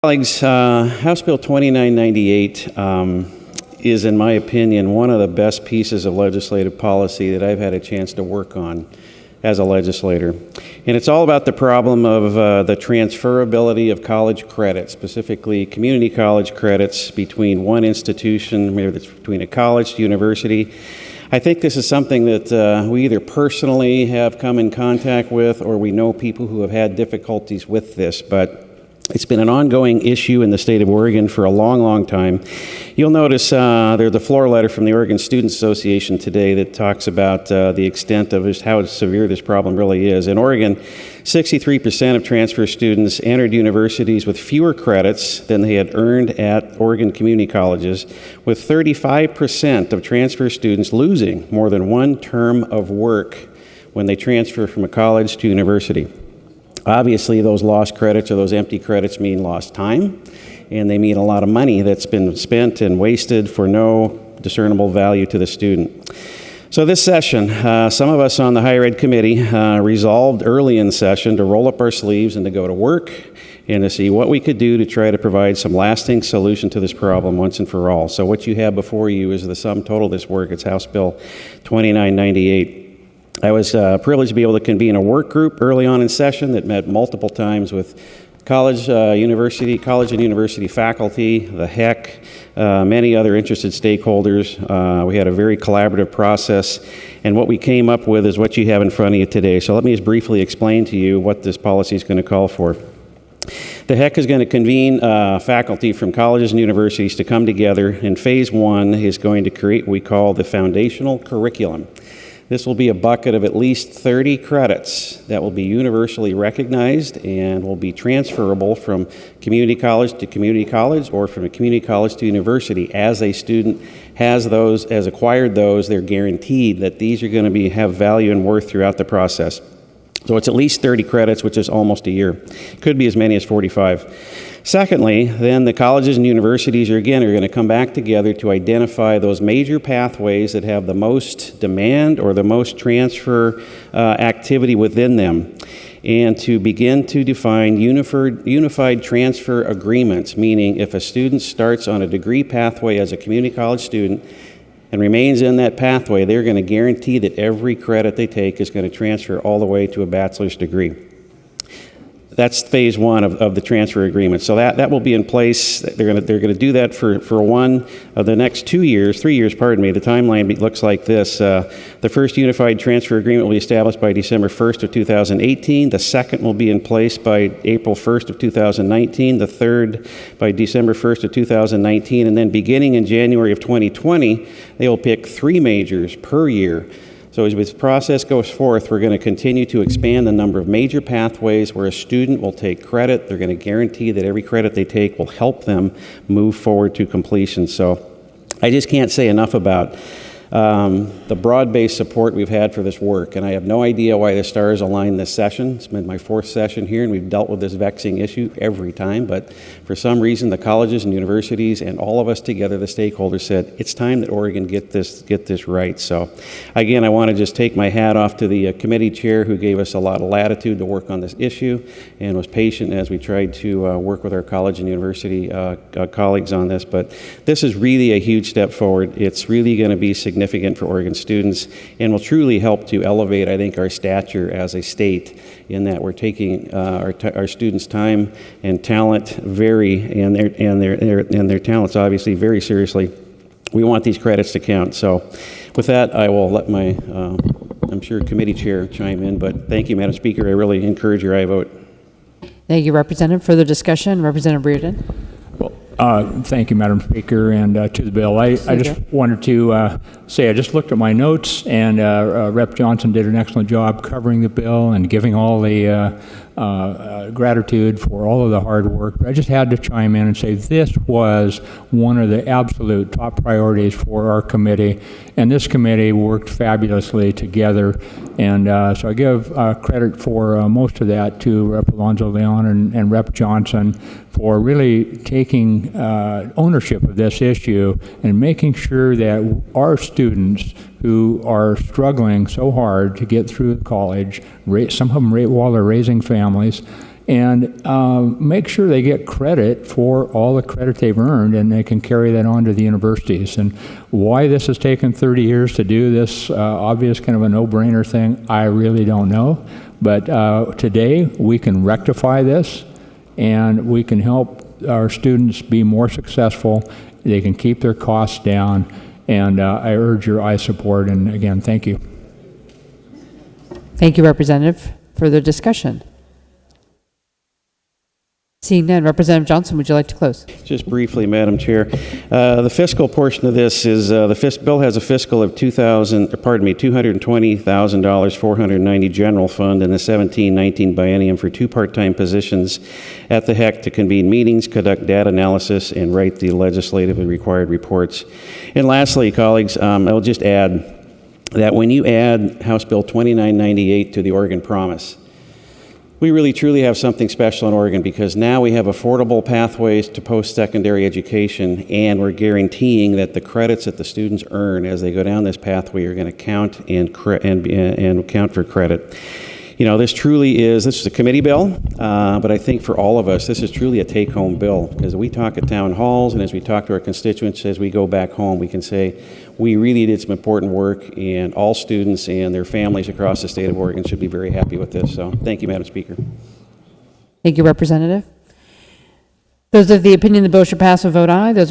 Colleagues, House Bill 2998 is, in my opinion, one of the best pieces of legislative policy that I've had a chance to work on as a legislator. And it's all about the problem of the transferability of college credits, specifically community college credits between one institution, maybe it's between a college to university. I think this is something that we either personally have come in contact with or we know people who have had difficulties with this, but it's been an ongoing issue in the state of Oregon for a long, long time. You'll notice there's a floor letter from the Oregon Students Association today that talks about the extent of just how severe this problem really is. In Oregon, 63% of transfer students entered universities with fewer credits than they had earned at Oregon community colleges, with 35% of transfer students losing more than one term of work when they transfer from a college to university. Obviously, those lost credits or those empty credits mean lost time, and they mean a lot of money that's been spent and wasted for no discernible value to the student. So this session, some of us on the Higher Ed Committee resolved early in session to roll up our sleeves and to go to work and to see what we could do to try to provide some lasting solution to this problem once and for all. So what you have before you is the sum total of this work. It's House Bill 2998. I was privileged to be able to convene a work group early on in session that met multiple times with college and university faculty, the HECC, many other interested stakeholders. We had a very collaborative process, and what we came up with is what you have in front of you today. So let me just briefly explain to you what this policy is going to call for. The HECC is going to convene faculty from colleges and universities to come together, and phase one is going to create what we call the foundational curriculum. This will be a bucket of at least 30 credits that will be universally recognized and will be transferable from community college to community college or from a community college to university. As a student has acquired those, they're guaranteed that these are going to have value and worth throughout the process. So it's at least 30 credits, which is almost a year. Could be as many as 45. Secondly, then the colleges and universities are going to come back together to identify those major pathways that have the most demand or the most transfer activity within them, and to begin to define unified transfer agreements, meaning if a student starts on a degree pathway as a community college student and remains in that pathway, they're going to guarantee that every credit they take is going to transfer all the way to a bachelor's degree. That's phase one of the transfer agreement. So that will be in place. They're going to do that for one of the next 3 years, The timeline looks like this. The first unified transfer agreement will be established by December 1st of 2018. The second will be in place by April 1st of 2019. The third by December 1st of 2019. And then beginning in January of 2020, they will pick 3 majors per year. So as this process goes forth, we're going to continue to expand the number of major pathways where a student will take credit. They're going to guarantee that every credit they take will help them move forward to completion. So I just can't say enough about the broad-based support we've had for this work, and I have no idea why the stars aligned this session. It's been my 4th session here, and we've dealt with this vexing issue every time, but for some reason the colleges and universities and all of us together, the stakeholders, said it's time that Oregon get this right. So again, I want to just take my hat off to the committee chair who gave us a lot of latitude to work on this issue and was patient as we tried to work with our college and university colleagues on this. But this is really a huge step forward. It's really going to be significant for Oregon students and will truly help to elevate, I think, our stature as a state in that we're taking our students' time and talent and their talents obviously very seriously. We want these credits to count. So with that, I will let my, I'm sure, committee chair chime in, but thank you, Madam Speaker. I really encourage your aye vote. Thank you, Representative. Further discussion? Representative Reardon. Thank you, Madam Speaker, and to the bill. I just wanted to say I just looked at my notes, and Rep. Johnson did an excellent job covering the bill and giving all the gratitude for all of the hard work. But I just had to chime in and say this was one of the absolute top priorities for our committee, and this committee worked fabulously together. And so I give credit for most of that to Rep. Alonzo Leon and Rep. Johnson for really taking ownership of this issue and making sure that our students who are struggling so hard to get through college, some of them while they're raising families, and make sure they get credit for all the credit they've earned, and they can carry that on to the universities. And why this has taken 30 years to do this obvious kind of a no-brainer thing, I really don't know. But today we can rectify this, and we can help our students be more successful. They can keep their costs down, and I urge your I support. And again, thank you. Thank you, Representative. Further discussion? Seeing none, Representative Johnson, would you like to close? Just briefly, Madam Chair, the fiscal portion of this is the bill has a fiscal of $220,000, 490 general fund, and the 17-19 biennium for 2 part-time positions at the HECC to convene meetings, conduct data analysis, and write the legislatively required reports. And lastly, colleagues, I'll just add that when you add House Bill 2998 to the Oregon Promise, we really truly have something special in Oregon, because now we have affordable pathways to post-secondary education, and we're guaranteeing that the credits that the students earn as they go down this pathway are going to count and count for credit. You know, this is a committee bill, but I think for all of us, this is truly a take-home bill, because we talk at town halls, and as we talk to our constituents, as we go back home, we can say we really did some important work, and all students and their families across the state of Oregon should be very happy with this. So thank you, Madam Speaker. Thank you, Representative. Those of the opinion the bill should pass will vote aye. Those